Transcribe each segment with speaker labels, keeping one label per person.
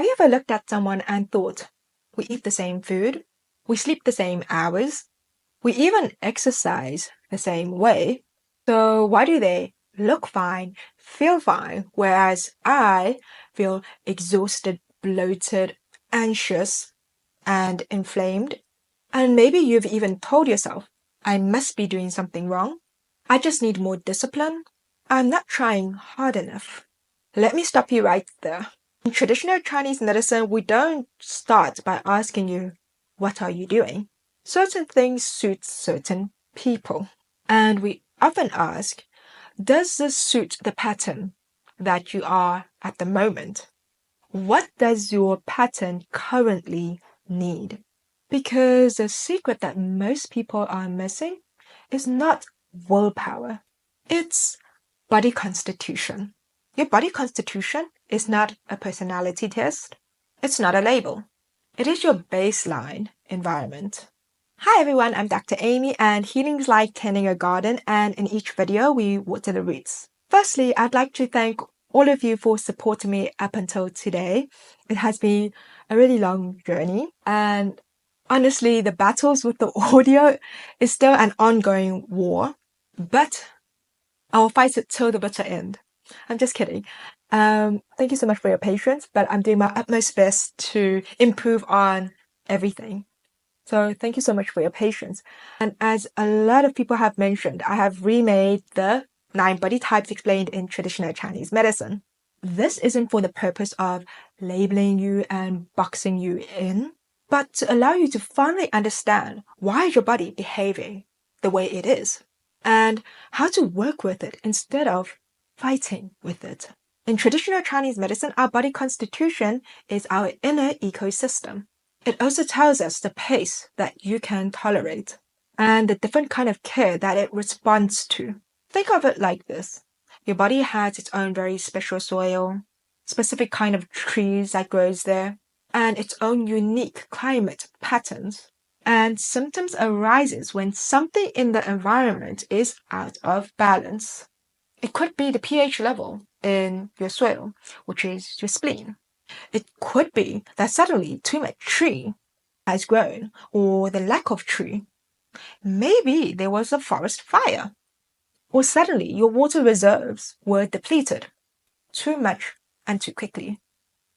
Speaker 1: Have you ever looked at someone and thought, we eat the same food, we sleep the same hours, we even exercise the same way, so why do they look fine, feel fine, whereas I feel exhausted, bloated, anxious, and inflamed? And maybe you've even told yourself, I must be doing something wrong. I just need more discipline. I'm not trying hard enough. Let me stop you right there. In traditional Chinese medicine, we don't start by asking you, what are you doing? Certain things suit certain people. And we often ask, does this suit the pattern that you are at the moment? What does your pattern currently need? Because the secret that most people are missing is not willpower. It's body constitution. Your body constitution is not a personality test. It's not a label. It is your baseline environment. Hi everyone, I'm Dr. Amy, and healing's like tending a garden, and in each video we water the roots. Firstly, I'd like to thank all of you for supporting me up until today. It has been a really long journey, and honestly, the battles with the audio is still an ongoing war, but I'll fight it till the bitter end. I'm just kidding. Thank you so much for your patience, but I'm doing my utmost best to improve on everything. So thank you so much for your patience. And as a lot of people have mentioned, I have remade the 9 body types explained in traditional Chinese medicine. This isn't for the purpose of labeling you and boxing you in, but to allow you to finally understand why is your body behaving the way it is, and how to work with it instead of fighting with it. In traditional Chinese medicine, our body constitution is our inner ecosystem. It also tells us the pace that you can tolerate and the different kind of care that it responds to. Think of it like this. Your body has its own very special soil, specific kind of trees that grows there, and its own unique climate patterns. And symptoms arises when something in the environment is out of balance. It could be the pH level in your soil, which is your spleen. It could be that suddenly too much tree has grown, or the lack of tree. Maybe there was a forest fire, or suddenly your water reserves were depleted too much and too quickly.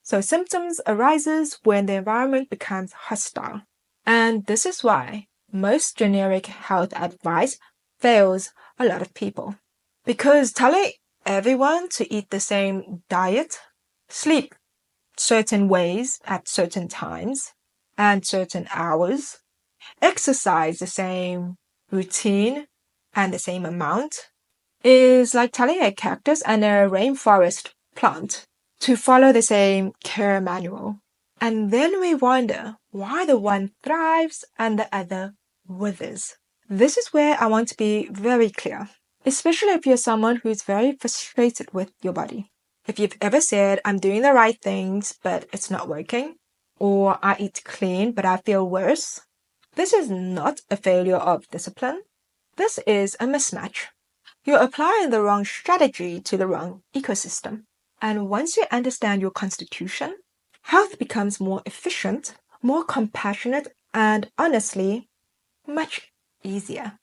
Speaker 1: So symptoms arises when the environment becomes hostile. And this is why most generic health advice fails a lot of people. Because telling everyone to eat the same diet, sleep certain ways at certain times and certain hours, exercise the same routine and the same amount, is like telling a cactus and a rainforest plant to follow the same care manual. And then we wonder why the one thrives and the other withers. This is where I want to be very clear, especially if you're someone who's very frustrated with your body. If you've ever said, I'm doing the right things, but it's not working, or I eat clean, but I feel worse, this is not a failure of discipline. This is a mismatch. You're applying the wrong strategy to the wrong ecosystem. And once you understand your constitution, health becomes more efficient, more compassionate, and honestly, much easier.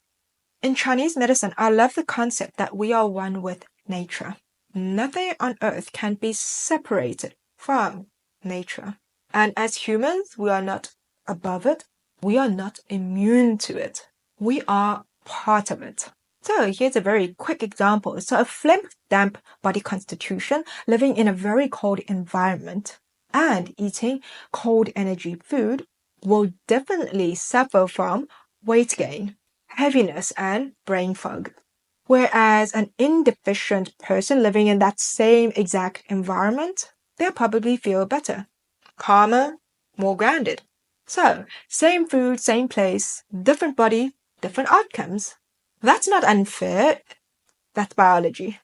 Speaker 1: In Chinese medicine, I love the concept that we are one with nature. Nothing on earth can be separated from nature. And as humans, we are not above it. We are not immune to it. We are part of it. So here's a very quick example. So a phlegm damp body constitution living in a very cold environment and eating cold energy food will definitely suffer from weight gain, heaviness, and brain fog. Whereas an indeficient person living in that same exact environment, they'll probably feel better, calmer, more grounded. So, same food, same place, different body, different outcomes. That's not unfair, that's biology.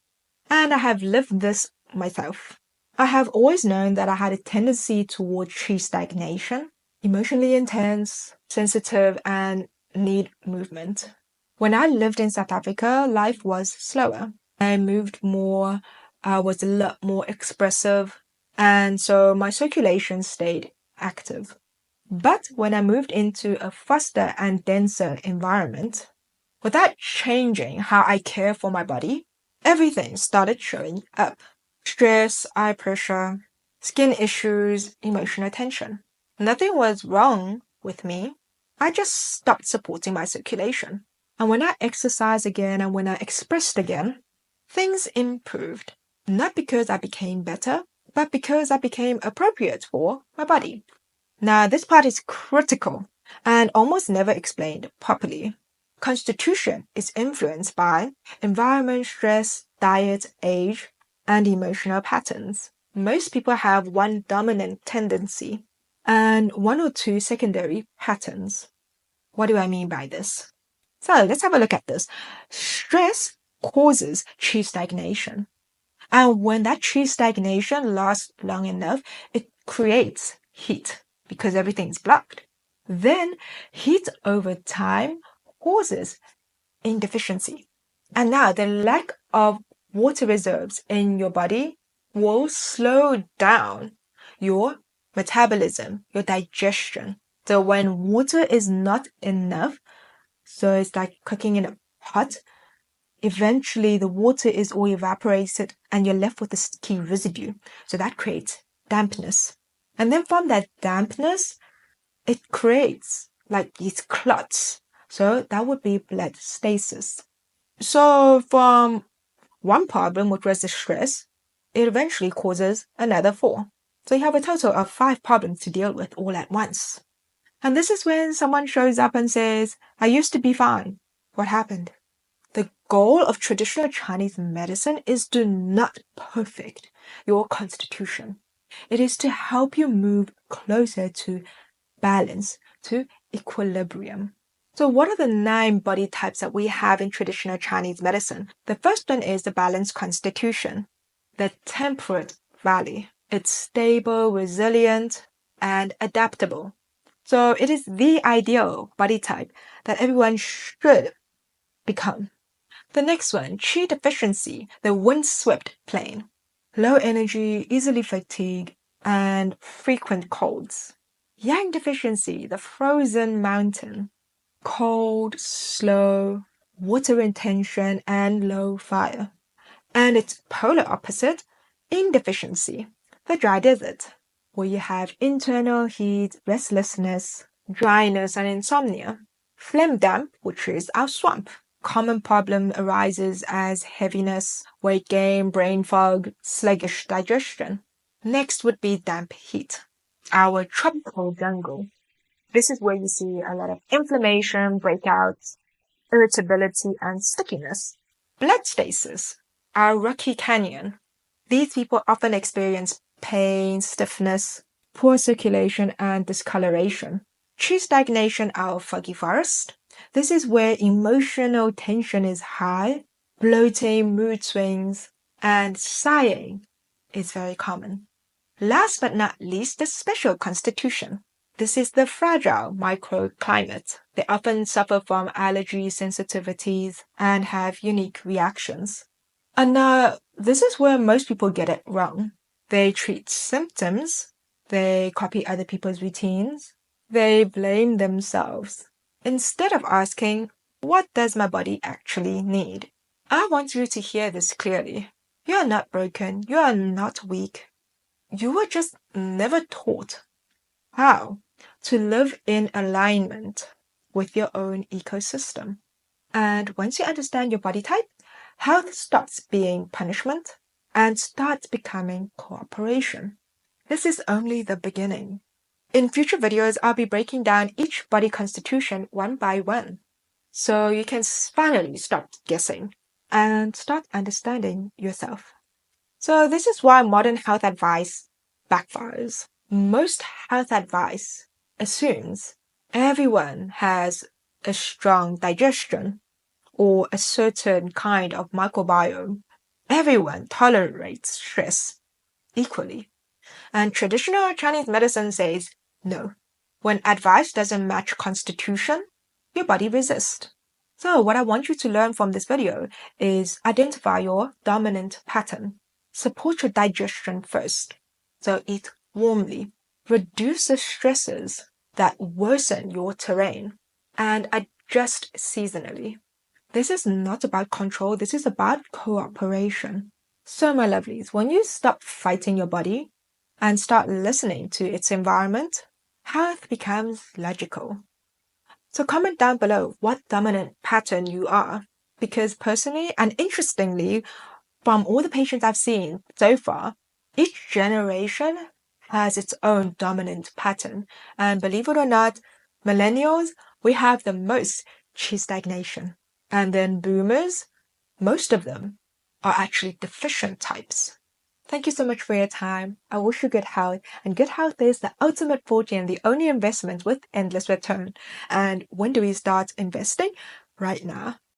Speaker 1: And I have lived this myself. I have always known that I had a tendency toward tree stagnation, emotionally intense, sensitive, and need movement. When I lived in South Africa, life was slower. I moved more, I was a lot more expressive, And so my circulation stayed active. But when I moved into a faster and denser environment, without changing how I care for my body, everything started showing up. Stress, eye pressure, skin issues, emotional tension. Nothing was wrong with me. I just stopped supporting my circulation. And when I exercised again and when I expressed again, things improved. Not because I became better, but because I became appropriate for my body. Now, this part is critical and almost never explained properly. Constitution is influenced by environment, stress, diet, age, and emotional patterns. Most people have one dominant tendency and one or two secondary patterns. What do I mean by this? So let's have a look at this. Stress causes chi stagnation. And when that chi stagnation lasts long enough, it creates heat because everything is blocked. Then heat over time causes indeficiency. And now the lack of water reserves in your body will slow down your metabolism, your digestion. So when water is not enough, so it's like cooking in a pot, eventually the water is all evaporated and you're left with the sticky residue. So that creates dampness. And then from that dampness, it creates like these clots. So that would be blood stasis. So from one problem, which was the stress, it eventually causes another 4. So you have a total of 5 problems to deal with all at once. And this is when someone shows up and says, I used to be fine. What happened? The goal of traditional Chinese medicine is to not perfect your constitution. It is to help you move closer to balance, to equilibrium. So what are the 9 body types that we have in traditional Chinese medicine? The first one is the balanced constitution, the temperate valley. It's stable, resilient, and adaptable. So it is the ideal body type that everyone should become. The next one, qi deficiency, the windswept plain. Low energy, easily fatigued, and frequent colds. Yang deficiency, the frozen mountain. Cold, slow, water retention, and low fire. And its polar opposite, yin deficiency, the dry desert, where you have internal heat, restlessness, dryness, and insomnia. Phlegm damp, which is our swamp. Common problem arises as heaviness, weight gain, brain fog, sluggish digestion. Next would be damp heat, our tropical jungle. This is where you see a lot of inflammation, breakouts, irritability, and stickiness. Blood stasis, our rocky canyon. These people often experience pain, stiffness, poor circulation, and discoloration. Chi stagnation, our foggy forest. This is where emotional tension is high, bloating, mood swings, and sighing is very common. Last but not least, the special constitution. This is the fragile microclimate. They often suffer from allergy sensitivities and have unique reactions. And this is where most people get it wrong. They treat symptoms, they copy other people's routines, they blame themselves, instead of asking, what does my body actually need? I want you to hear this clearly. You are not broken, you are not weak. You were just never taught how to live in alignment with your own ecosystem. And once you understand your body type, health stops being punishment and starts becoming cooperation. This is only the beginning. In future videos, I'll be breaking down each body constitution one by one, so you can finally stop guessing and start understanding yourself. So this is why modern health advice backfires. Most health advice assumes everyone has a strong digestion or a certain kind of microbiome. Everyone tolerates stress equally. And traditional Chinese medicine says no. When advice doesn't match constitution, your body resists. So what I want you to learn from this video is identify your dominant pattern. Support your digestion first. So eat warmly, reduce the stresses that worsen your terrain, and adjust seasonally. This is not about control, this is about cooperation. So, my lovelies, when you stop fighting your body and start listening to its environment, health becomes logical. So, comment down below what dominant pattern you are, because personally and interestingly, from all the patients I've seen so far, each generation has its own dominant pattern. And believe it or not, millennials, we have the most chi stagnation. And then boomers, most of them are actually deficient types. Thank you so much for your time. I wish you good health. And good health is the ultimate fortune, the only investment with endless return. And when do we start investing? Right now.